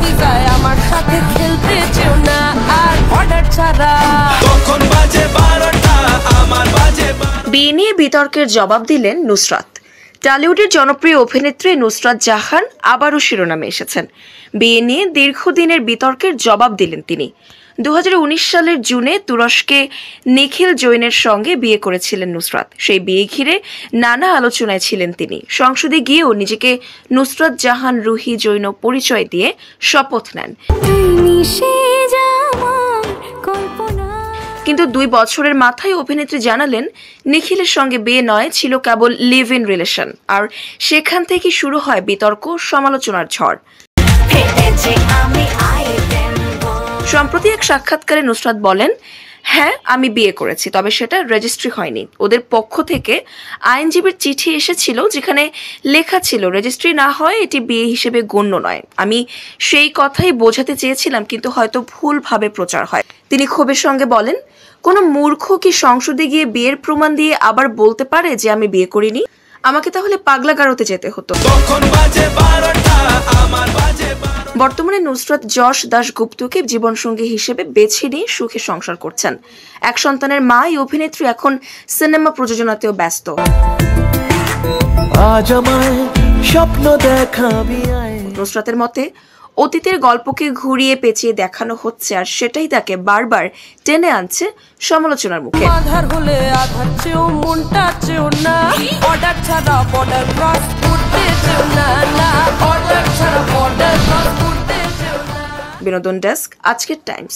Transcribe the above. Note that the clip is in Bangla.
ভিজায় আমার সাথে খেলতে চেও না আর অর্ডার ছাড়া। তখন বাজে 12টা, আমার বাজে। বিয়ে নিয়ে বিতর্কের জবাব দিলেন নুসরাত। টলিউডের জনপ্রিয় অভিনেত্রী নুসরাত জাহান আবারও শিরোনামে এসেছেন। বিয়ে নিয়ে দীর্ঘদিনের বিতর্কের জবাব দিলেন তিনি। 2019 সালের জুনে তুরস্কে নিখিল জৈনের সঙ্গে বিয়ে করেছিলেন নুসরাত। সেই বিয়ে ঘিরে নানা আলোচনায় ছিলেন তিনি। সংসদে গিয়েও নিজেকে নুসরাত জাহান রুহি জৈন পরিচয় দিয়ে শপথ নেন। কিন্তু 2 বছরের মাথায় অভিনেত্রী জানালেন নিখিলের সঙ্গে বিয়ে নয়, ছিল কেবল লিভ ইন রিলেশন। আর সেখান থেকে শুরু হয় বিতর্ক, সমালোচনার ঝড়। সম্প্রতি এক সাক্ষাৎকারে নুসরাত বলেন, হ্যাঁ আমি বিয়ে করেছি, তবে সেটা রেজিস্ট্রি হয়নি। ওদের পক্ষ থেকে আইনজীবীর চিঠি এসেছিল যেখানে লেখা ছিল রেজিস্ট্রি না হয় এটি বিয়ে হিসেবে গণ্য নয়। আমি সেই কথাই বোঝাতে চেয়েছিলাম, কিন্তু হয়তো ভুলভাবে প্রচার হয়। তিনি ক্ষোভের সঙ্গে বলেন, কোনো মূর্খ কি সংসদে গিয়ে বিয়ের প্রমাণ দিয়ে আবার বলতে পারে যে আমি বিয়ে করিনি? আমাকে তাহলে পাগলাগারোতে যেতে হতো। বর্তমানে নুসরাত যশ দাশগুপ্তকে জীবনসঙ্গী হিসেবে বেছে নিয়ে সুখে সংসার করছেন। এক সন্তানের মা এই অভিনেত্রী এখন সিনেমা প্রযোজনাতেও ব্যস্ত। নুসরাতের মতে অতীতের গল্পকে ঘুরিয়ে পেঁচিয়ে দেখানো হচ্ছে, আর সেটাই তাকে বারবার টেনে আনছে সমালোচনার মুখে। আধার হলে আধার চেও মনটা চেও না, অর্ডার ছাড়া বর্ডার ক্রস করতে চেও না, অর্ডার ছাড়া বর্ডার ক্রস করতে চেও না। বিনোদন ডেস্ক, আজকের টাইমস।